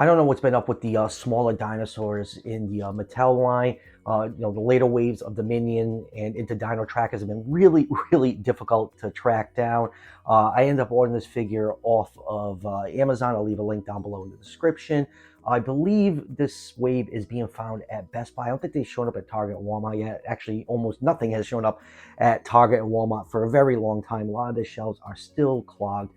I don't know what's been up with the smaller dinosaurs in the Mattel line. The later waves of Dominion and into Dino Trackers have been really, really difficult to track down. I ended up ordering this figure off of Amazon. I'll leave a link down below in the description. I believe this wave is being found at Best Buy. I don't think they've shown up at Target and Walmart yet. Actually, almost nothing has shown up at Target and Walmart for a very long time. A lot of the shelves are still clogged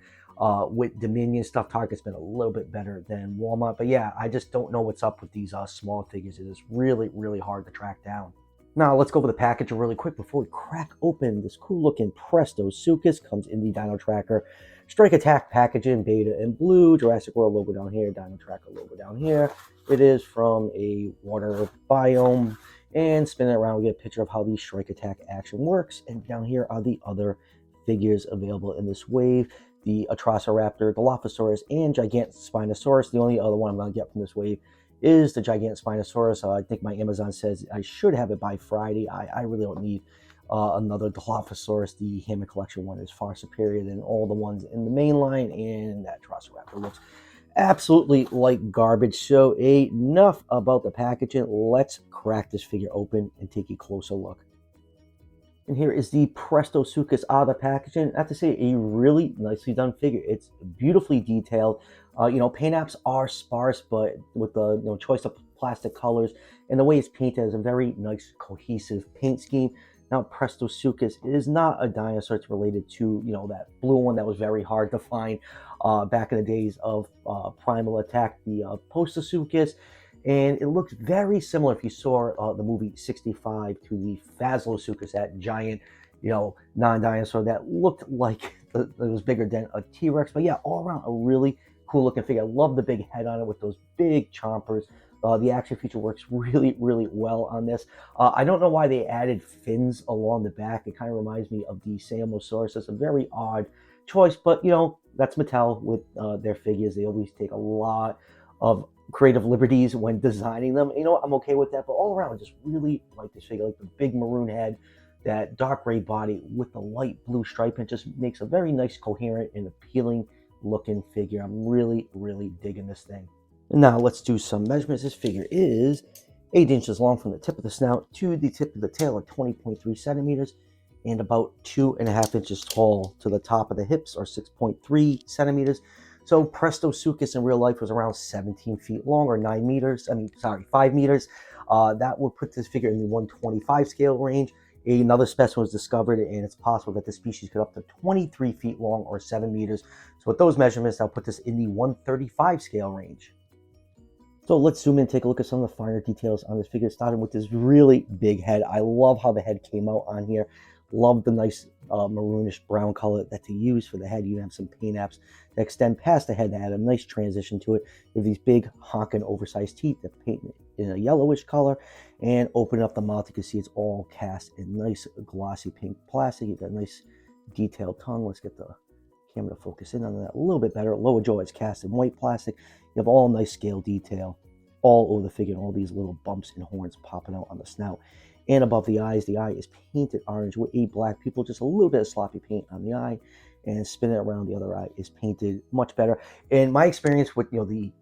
with Dominion stuff. Target's been a little bit better than Walmart. But yeah, I just don't know what's up with these small figures. It is really, really hard to track down. Now, let's go over the package really quick before we crack open this cool-looking Prestosuchus. Comes in the Dino Tracker Strike Attack packaging, beta in blue, Jurassic World logo down here, Dino Tracker logo down here. It is from a water biome. And spin it around, we get a picture of how the Strike Attack action works. And down here are the other figures available in this wave. The Atrociraptor, Dilophosaurus, and Gigantospinosaurus. The only other one I'm going to get from this wave is the Gigantospinosaurus. I think my Amazon says I should have it by Friday. I really don't need another Dilophosaurus. The Hammond Collection one is far superior than all the ones in the main line, and that Atrociraptor looks absolutely like garbage. So enough about the packaging. Let's crack this figure open and take a closer look. And here is the Prestosuchus out of the packaging. I have to say, a really nicely done figure. It's beautifully detailed. Paint apps are sparse, but with the choice of plastic colors and the way it's painted is a very nice cohesive paint scheme. Now, Prestosuchus is not a dinosaur. It's related to that blue one that was very hard to find back in the days of Primal Attack, the Prestosuchus. And it looks very similar, if you saw the movie 65, to the Phaslosuchus, that giant, non-dinosaur that looked like it was bigger than a T-Rex. But yeah, all around a really cool looking figure. I love the big head on it with those big chompers. The action feature works really, really well on this. I don't know why they added fins along the back. It kind of reminds me of the Samosaurus. It's a very odd choice, but that's Mattel with their figures. They always take a lot of creative liberties when designing them. I'm okay with that, but all around, just really like this figure. Like the big maroon head, that dark gray body with the light blue stripe, and just makes a very nice, coherent, and appealing looking figure. I'm really, really digging this thing. And now let's do some measurements. This figure is 8 inches long from the tip of the snout to the tip of the tail, at 20.3 centimeters, and about 2.5 inches tall to the top of the hips, or 6.3 centimeters. So Prestosuchus in real life was around 17 feet long, or 5 meters. That would put this figure in the 125 scale range. Another specimen was discovered, and it's possible that the species could up to 23 feet long, or 7 meters. So with those measurements, I'll put this in the 135 scale range. So let's zoom in and take a look at some of the finer details on this figure, starting with this really big head. I love how the head came out on here. Love the nice maroonish brown color that they use for the head. You have some paint apps that extend past the head to add a nice transition to it. You have these big honking oversized teeth that paint in a yellowish color, and open up the mouth. You can see it's all cast in nice glossy pink plastic. You've got a nice detailed tongue. Let's get the camera to focus in on that a little bit better. Lower jaw is cast in white plastic. You have all nice scale detail all over the figure, and all these little bumps and horns popping out on the snout. And above the eyes, the eye is painted orange with a black pupil, just a little bit of sloppy paint on the eye, and spin it around, the other eye is painted much better. In my experience with the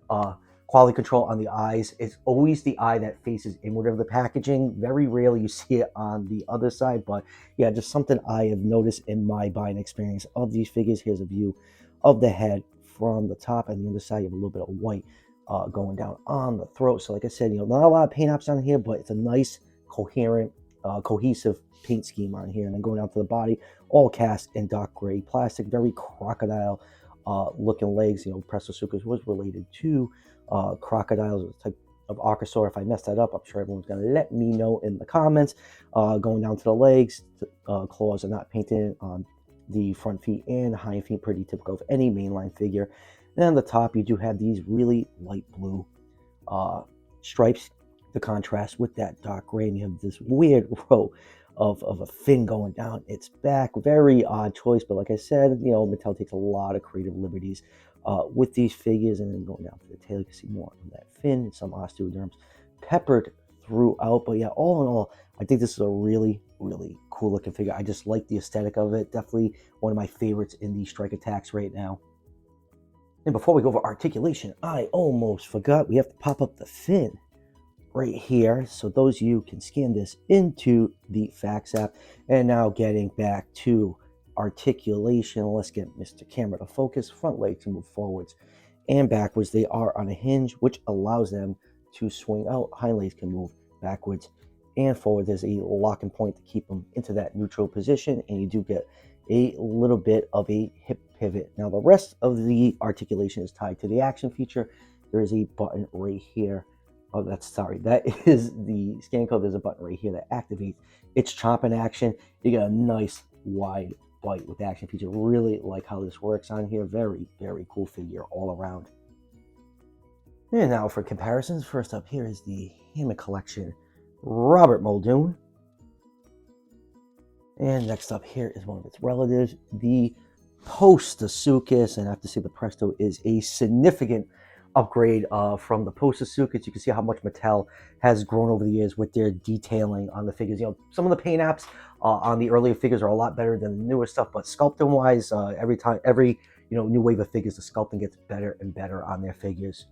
quality control on the eyes, it's always the eye that faces inward of the packaging. Very rarely you see it on the other side, but yeah, just something I have noticed in my buying experience of these figures. Here's a view of the head from the top, and the other side you have a little bit of white going down on the throat. So like I said, not a lot of paint apps on here, but it's a nice, coherent, cohesive paint scheme on here. And then going down to the body, all cast in dark gray plastic, very crocodile looking legs. Prestosuchus was related to crocodiles, a type of archosaur. If I messed that up, I'm sure everyone's going to let me know in the comments. Going down to the legs, claws are not painted on the front feet, and hind feet, pretty typical of any mainline figure. And on the top, you do have these really light blue stripes to contrast with that dark gray, and you have this weird row of a fin going down its back. Very odd choice, but like I said, Mattel takes a lot of creative liberties with these figures. And then going down to the tail, you can see more of that fin and some osteoderms peppered throughout. But yeah, all in all, I think this is a really, really cool looking figure. I just like the aesthetic of it. Definitely one of my favorites in the Strike Attacks right now. And before we go over articulation, I almost forgot we have to pop up the fin right here. So those of you can scan this into the Facts app. And now getting back to articulation, let's get Mr. Camera to focus. Front legs can move forwards and backwards. They are on a hinge, which allows them to swing out. Hind legs can move backwards and forward. There's a locking point to keep them into that neutral position, and you do get a little bit of a hip pivot. Now the rest of the articulation is tied to the action feature. There is a button right here. Oh, that is the scan code. There's a button right here that activates its chomping action. You get a nice wide bite with the action feature. Really like how this works on here. Very, very cool figure all around. And now for comparisons, first up here is the Hammond Collection Robert Muldoon. And next up here is one of its relatives, the Prestosuchus. And I have to say the Presto is a significant upgrade from the Prestosuchus. You can see how much Mattel has grown over the years with their detailing on the figures. You know, some of the paint apps on the earlier figures are a lot better than the newer stuff, but sculpting wise, every new wave of figures, the sculpting gets better and better on their figures.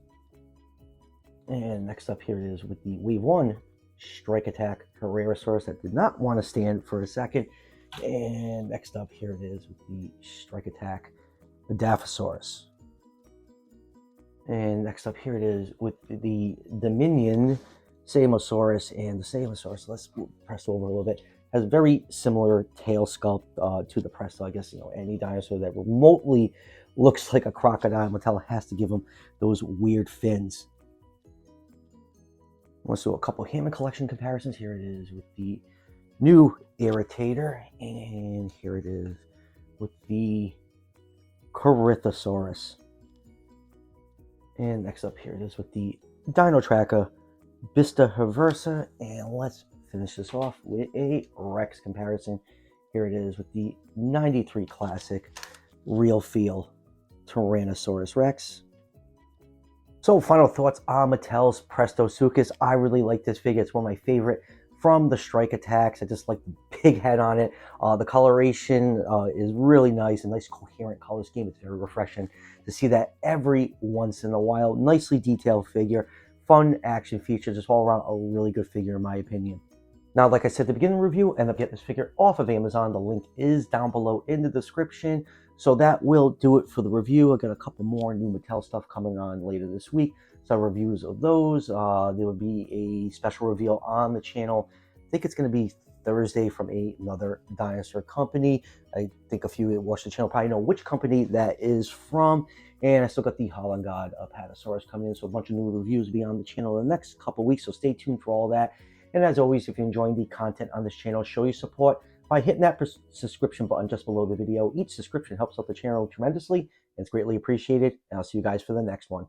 And next up here it is with the Wave 1 Strike Attack Herrerasaurus that did not want to stand for a second. And next up here it is with the Strike Attack Dilophosaurus. And next up here it is with the Dominion Samosaurus. And the Samosaurus, let's press over a little bit, has very similar tail sculpt to the Presto. I guess, any dinosaur that remotely looks like a crocodile, Mattel has to give them those weird fins. Let's do a couple Hammond Collection comparisons. Here it is with the new Irritator, and here it is with the Corythosaurus. And next up here it is with the Dino Tracker Bista Reversa. And let's finish this off with a Rex comparison. Here it is with the 93 Classic Real Feel Tyrannosaurus Rex. So final thoughts on Mattel's Prestosuchus. I really like this figure. It's one of my favorite from the Strike Attacks. I just like the big head on it. The coloration is really nice, a nice coherent color scheme. It's very refreshing to see that every once in a while. Nicely detailed figure, fun action feature, just all around a really good figure in my opinion. Now, like I said at the beginning of the review, I ended up getting this figure off of Amazon. The link is down below in the description. So that will do it for the review. I got a couple more new Mattel stuff coming on later this week. So reviews of those. There will be a special reveal on the channel. I think it's going to be Thursday from another dinosaur company. I think a few that watch the channel probably know which company that is from. And I still got the Holland God Apatosaurus coming in. So a bunch of new reviews will be on the channel in the next couple weeks. So stay tuned for all that. And as always, if you're enjoying the content on this channel, show your support by hitting that subscription button just below the video. Each subscription helps out the channel tremendously, and it's greatly appreciated. And I'll see you guys for the next one.